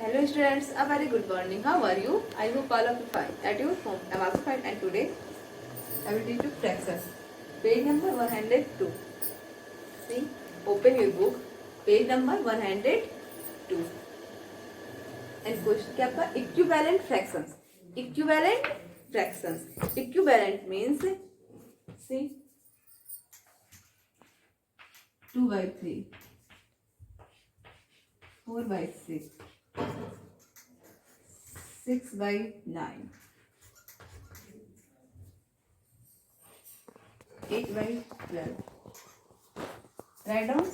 Hello students, a very good morning. How are you? I hope all of you fine. At your home, I am also fine and today I will teach you fractions. Page number 102. See, open your book. Page number 102. And question क्या आपका equivalent fractions. Equivalent fractions. Equivalent means see 2/3, 4/6, 6/9, 8/12. Write down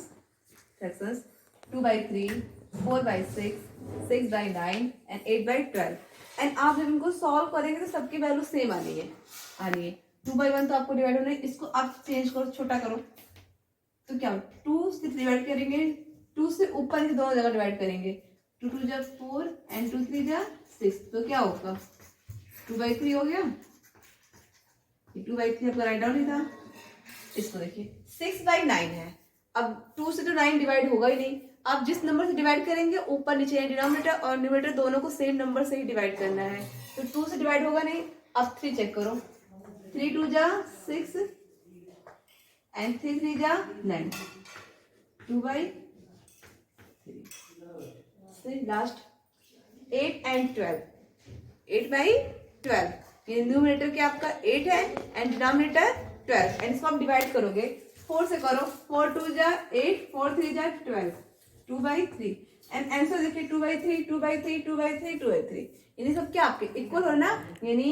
fractions 2/3, 4/6, 6/9 and 8/12. And आप जब इनको solve करेंगे तो सबकी value same आनी है 2/1 तो आपको डिवाइड होना है, इसको आप चेंज करो, छोटा करो तो क्या 2 से डिवाइड करेंगे, 2 से ऊपर की दोनों जगह डिवाइड करेंगे, 2 2 जा 4 एंड 2 3 जा 6, तो क्या होगा 2/3 हो गया। 2/3 आपका राइट डाउन ही था। इसको देखिए 6/9 है। अब 2 से तो 9 डिवाइड होगा ही नहीं। आप जिस नंबर से डिवाइड करेंगे ऊपर नीचे डिनोमिनेटर और न्यूमरेटर दोनों को सेम नंबर से ही डिवाइड करना है, तो 2 से डिवाइड होगा नहीं। अब 3 चेक करो, 3 2 जा 6 एंड 3 3 जा 9, 2/3। Last 8 and 12, 8/12। ये न्यूमरेटर क्या आपका 8 है एंड डिनोमिनेटर 12, एंड इसको आप डिवाइड करोगे 4 से करो, 4 2 जा 8, 4 3 जा 12, 2/3। एंड आंसर देखिए 2/3, 2/3, 2/3, 2/3। यानी सब क्या आपके इक्वल हो ना, यानी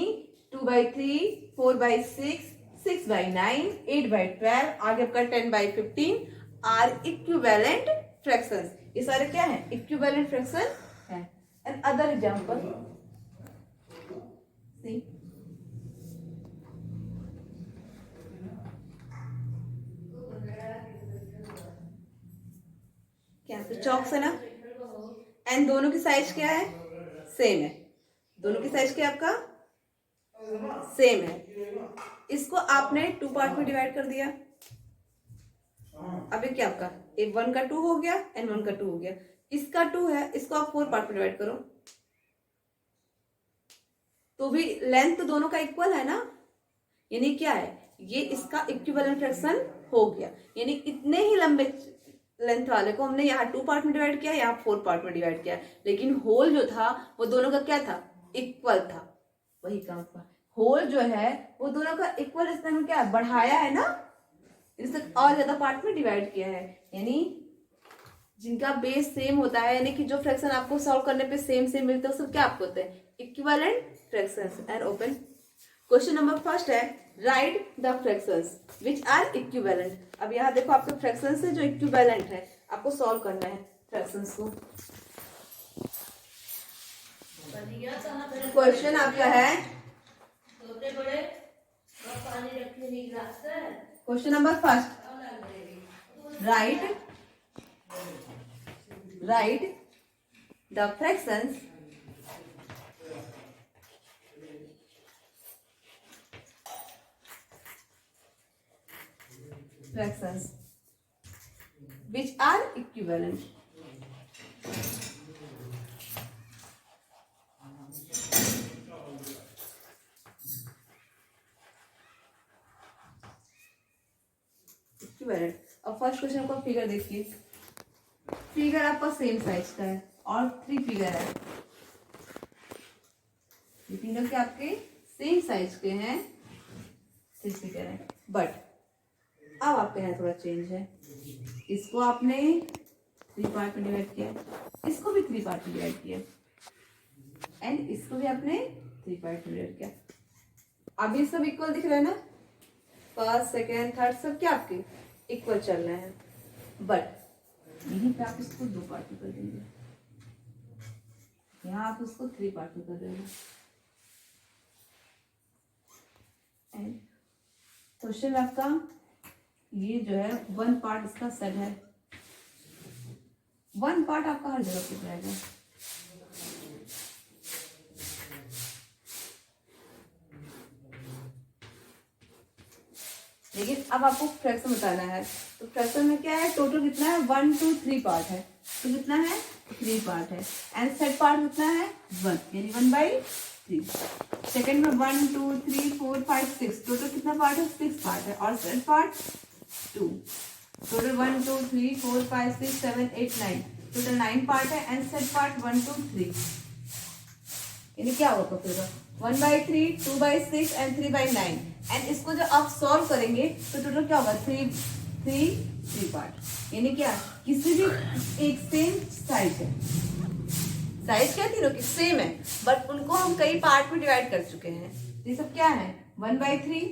2/3, 4/6, 6/9, 8/12, आगे आपका 10/15 आर इक्विवेलेंट फ्रैक्शंस। ये सारे क्या है इक्विवेलेंट फ्रैक्शन है। एंड अदर एग्जांपल सी क्या तो चॉक्स है ना, एंड दोनों की साइज क्या है सेम है, दोनों की साइज क्या आपका सेम है। इसको आपने 2 पार्ट में डिवाइड कर दिया। अभी क्या आपका एक 1 का 2 हो गया एंड 1 का 2 हो गया। इसका 2 है, इसको आप 4 पार्ट में डिवाइड करो तो भी लेंथ तो दोनों का इक्वल है ना, यानी क्या है ये इसका इक्विवेलेंट फ्रैक्शन हो गया। यानी इतने ही लंबे लेंथ वाले को हमने यहाँ 2 पार्ट में डिवाइड किया, यहाँ 4 पार्ट में डिवाइड किया, लेकिन होल जो था वो दोनों का क्या था इक्वल था। वही काम था, होल जो है वो दोनों का इक्वल, इसने हमें क्या बढ़ाया है ना, इससे और ज्यादा पार्ट में डिवाइड किया है। यानी जिनका बेस सेम होता है, यानी कि जो फ्रैक्शन आपको सॉल्व करने पे सेम सेम मिलते हैं, सब क्या आपको होते हैं equivalent fractions. And open question number first है write the fractions which are equivalent. अब यहाँ देखो आपके फ्रैक्शंस है जो इक्विवेलेंट है, आपको सॉल्व करना है फ्रैक्शंस को। क्वेश्चन आपका है question number first, right the fractions which are equivalent। Equivalent. अब फर्स्ट क्वेश्चन को फिगर देखिए, फिगर आपका सेम साइज का है और 3 फिगर है, ये तीनों के आपके सेम साइज के हैं, 6 फिगर है। बट अब आपके यहाँ थोड़ा चेंज है, इसको आपने 3 पार्ट में डिवाइड किया, इसको भी 3 पार्ट में डिवाइड किया एंड इसको भी आपने 3 पार्ट में डिवाइड किया। अभी सब इक्वल दिख रहा है ना, फर्स्ट सेकेंड थर्ड सब क्या आपके इक्वल चल रहे हैं। बट यहीं पे आप इसको 2 पार्ट में कर देंगे, यहाँ आप इसको 3 पार्ट में कर देंगे। एंड क्वेश्चन आपका ये जो है 1 पार्ट इसका सेट है, 1 पार्ट आपका हर जगह पे जाएगा। लेकिन अब आपको फ्रैक्शन बताना है, तो फ्रैक्शन में क्या है टोटल कितना है 1 2 3 पार्ट है, तो कितना है 3 पार्ट है, एंड सेट पार्ट कितना है 1, यानी 1/3। सेकंड में 1 2 3 4 5 6, टोटल कितना पार्ट है 6 पार्ट है, और set part 2। Total 1 2 3 4 5 6 7 8 9, total 9 part है, एंड सेट पार्ट 1 2 3, यानी क्या होगा फिर 1/3 2/6 एंड 3/9। एंड इसको जब आप सॉल्व करेंगे तो टोटल क्या होगा 3 पार्ट, यानी क्या किसी भी एक सेम साइज है, साइज क्या तीनों की सेम है, बट उनको हम कई पार्ट में डिवाइड कर चुके हैं। ये सब क्या है 1/3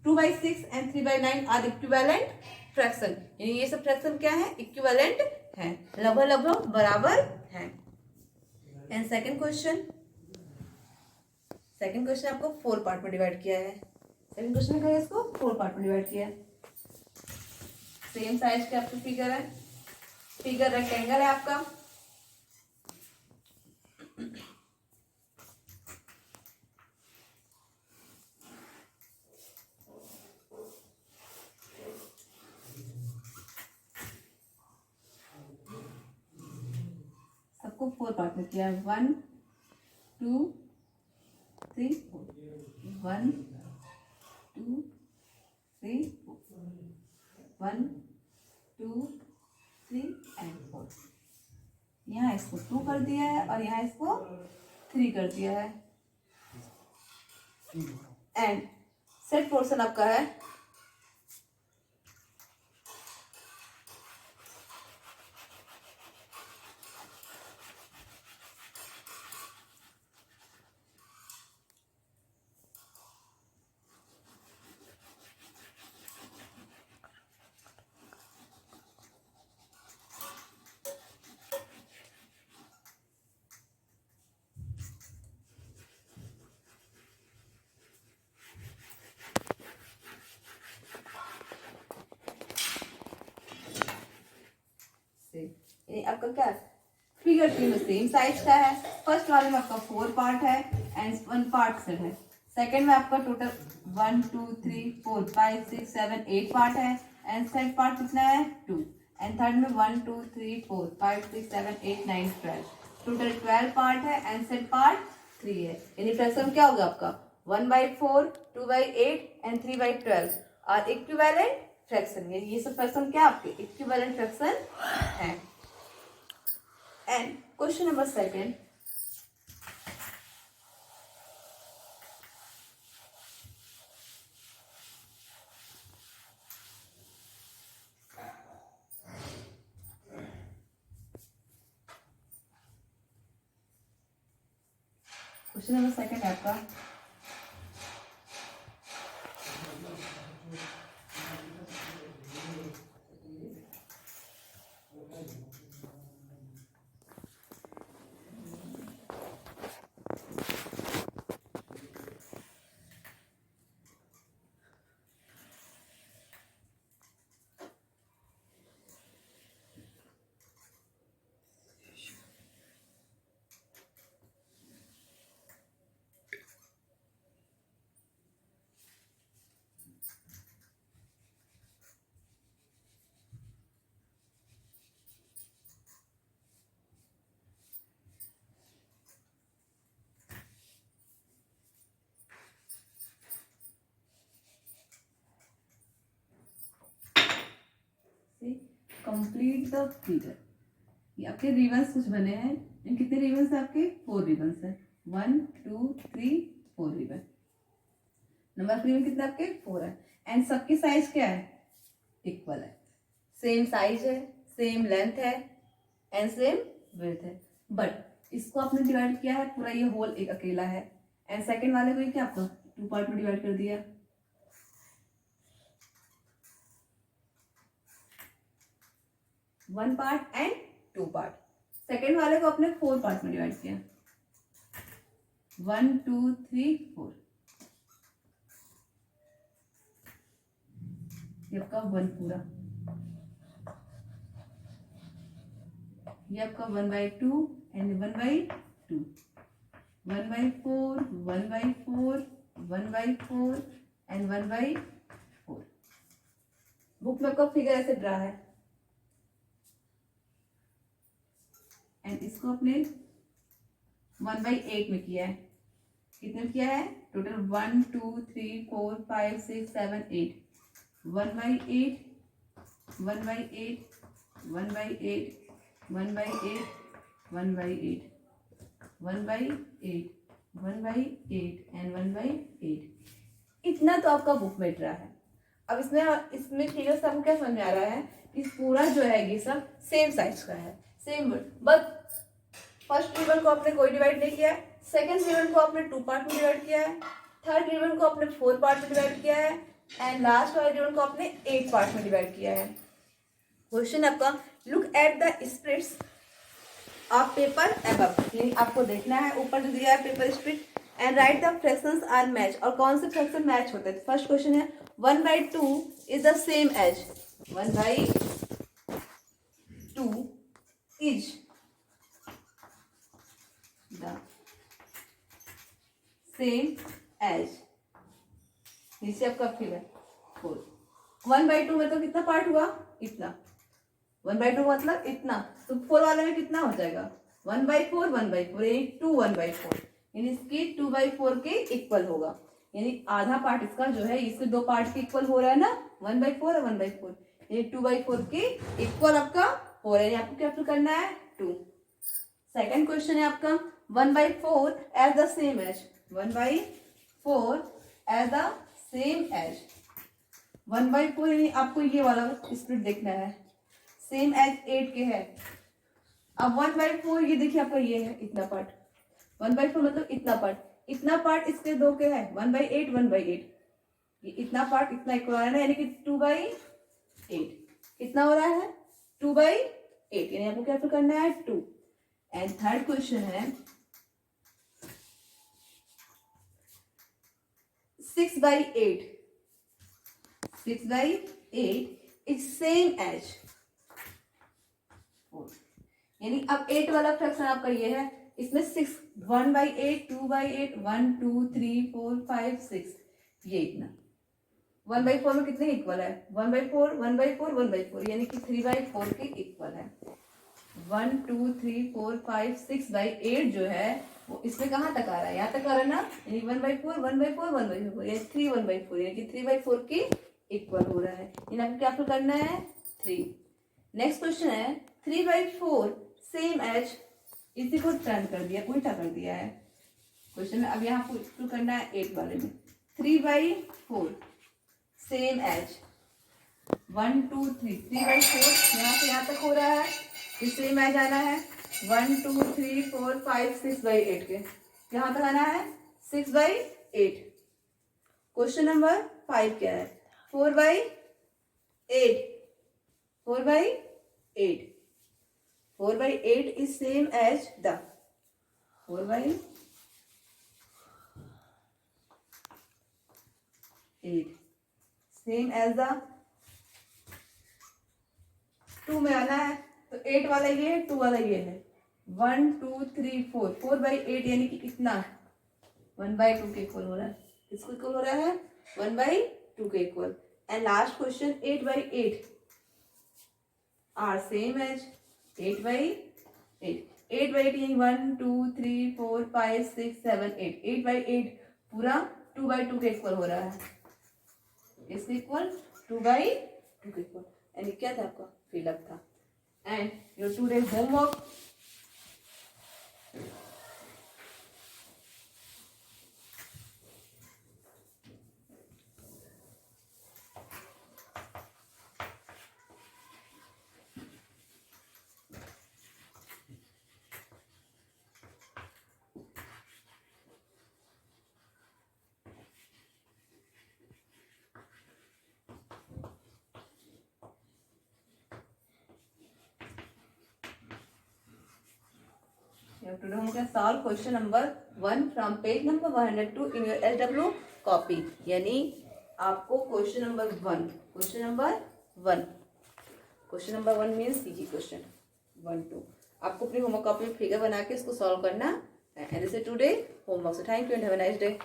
2/6 एंड 3/9 आर इक्विवेलेंट फ्रैक्शन, यानी ये सब फ्रैक्शन क्या है इक्विवेलेंट है, लगभग लगभग बराबर है। एंड सेकंड क्वेश्चन आपको 4 पार्ट में डिवाइड किया है। सेकंड क्वेश्चन में क्या इसको 4 पार्ट में डिवाइड किया है। सेम साइज के आपके फिगर है, फिगर रेक्टेंगल है आपका, सबको 4 पार्ट में किया है, 1 2 3 4, 1 2 3 4, 1 2 3 एंड 4। यहाँ इसको 2 कर दिया है और यहाँ इसको 3 कर दिया है। एंड सेट पोर्शन आपका है आपका क्या फिगर 3 में सेम साइज का है। फर्स्ट वाले में आपका 4 पार्ट है एंड 1 पार्ट सेट है। सेकंड में आपका टोटल 1 2 3 4 5 6 7 8 पार्ट है एंड सेट पार्ट कितना है 2। एंड थर्ड में 1 2 3 4 5 6 7 8 9 12, टोटल 12 पार्ट है एंड सेट पार्ट 3 है। यानी फ्रैक्शन क्या होगा आपका 1/4 2/8 एंड 3/12 और इक्विवेलेंट फ्रैक्शन। ये सब फ्रैक्शन क्या आपके इक्विवेलेंट फ्रैक्शन है। And question number second, question number second है आपका कंप्लीट द फिगर। ये आपके रिबन्स कुछ बने हैं, कितने रिबन्स है आपके 4 रिबन्स है, 1 2 3 4 रिबन। नंबर ऑफ रिबन कितने आपके 4 है एंड सबकी साइज क्या है इक्वल है, सेम साइज है, सेम लेंथ है एंड सेम विड्थ है। बट इसको आपने डिवाइड किया है पूरा, ये होल एक अकेला है एंड सेकंड वाले को क्या आपको 2 पार्ट में डिवाइड कर दिया। One part and 2 part. Second वाले को अपने 4 पार्ट में डिवाइड किया, 1 2 3 4। ये आपका 1 पूरा, ये आपका 1/2 एंड 1/2, 1/4 1/4 1/4 एंड 1/4। बुक में आपका फिगर ऐसे ड्रा है। एंड इसको अपने 1/8 में किया है। कितने में किया है? Total 1 2 3 4 5 6 7 8 1/8 1/8 1/8 1/8 1/8 1/8 1/8 and 1/8। इतना तो आपका बुक में रहा है। अब इसमें फिगर्स आपको क्या समझ में आ रहा है? इस पूरा जो है ये सब सेम साइज का है, सेम, बट फर्स्ट रिबन को आपने कोई डिवाइड नहीं किया है, सेकंड रिबन को आपने 2 पार्ट में डिवाइड किया है, थर्ड रिबन को आपने 4 पार्ट में डिवाइड किया है एंड लास्ट वाले रिबन को आपने 8 पार्ट में डिवाइड किया है। क्वेश्चन आपका, look at the splits of paper above. आपको देखना है ऊपर जो दिया है paper split and right the fractions are match. और कौन से फ्रैक्शन मैच होते हैं? फर्स्ट क्वेश्चन है 1/2 is the same as 1/2 is the same as, नीचे आपका फिगर 4। 1/2 मतलब कितना पार्ट हुआ? इतना। 1/2 मतलब इतना, तो 4 वाले में कितना हो जाएगा? 1/4 1/4 यानी 2 1/4, यानी इसकी 2/4 के इक्वल होगा। यानी आधा पार्ट इसका जो है इसके 2 पार्ट के इक्वल हो रहा है ना, 1/4 और 1/4, यानी 2/4 के इक्वल आपका हो रहा है। आपको क्या फिल करना है? 2। सेकंड क्वेश्चन है आपका 1/4 as the same as 1/4 as the same as 1/4, यानी आपको ये वाला स्प्लिट देखना है, सेम एज 8 के है। अब 1/4 ये देखिए आपका ये है इतना पार्ट, 1/4 मतलब इतना पार्ट इसके 2 के है 1/8 1/8, ये इतना पार्ट इतना इक्वल आ रहा है, यानी कि 2/8 कितना हो रहा है? 2/8, यानी आपको क्या करना है? 2। एंड थर्ड क्वेश्चन है 6/8 इज सेम एज 4, यानी अब 8 वाला फ्रैक्शन आपका ये है, इसमें 6 1/8 2/8 1 2 3 4 5 6, ये इतना 1/4 में कितने इक्वल है? 1/4 1/4 1/4, यानी कि 3/4 के इक्वल है। 1 2 3 4 5 6/8 जो है वो इसमें कहाँ तक आ रहा है? यहाँ तक आ रहा है ना, यानी 1/4 1/4 1/4, यानी 3 1/4, यानी कि 3/4 के इक्वल हो रहा है। यानी आपको क्या करना है? 3। नेक्स्ट क्वेश्चन है 3/4 सेम एज, इसी को टर्न कर दिया, उल्टा कर दिया है क्वेश्चन में। अब यहाँ आपको करना है 8 वाले में 3/4 सेम एज 1 2 3 3/4 यहाँ से यहाँ तक हो रहा है, इस सेम एज आना है 1 2 3 4 5 6/8 के, यहाँ तक आना है 6/8। क्वेश्चन नंबर 5 क्या है? 4/8 4/8 is same as the 4/8 same as the 2 में आना है, तो 8 वाला ये है 2 वाला ये है 1 2 3 4 4/8, यानी कि इतना 1/2 के इक्वल हो रहा है। किसको इक्वल हो रहा है? 1/2 के equal. And last question 8/8 are same as 8/8 8/8 यानी 1 2 3 4 5 6 7 8 8/8 पूरा 2/2 के इक्वल हो रहा है, इसके इक्वल 2/2 के इक्वल, यानी क्या था आपका? फिलअप था। And your today homework, today हम क्या solve question number 1 from page number 102 in your SW copy. यानी आपको question number 1 means CG question 1 2 आपको अपनी होमवर्क कॉपी में फिगर बना के इसको सॉल्व करना है। And this is today homework. So thank you and have a nice day.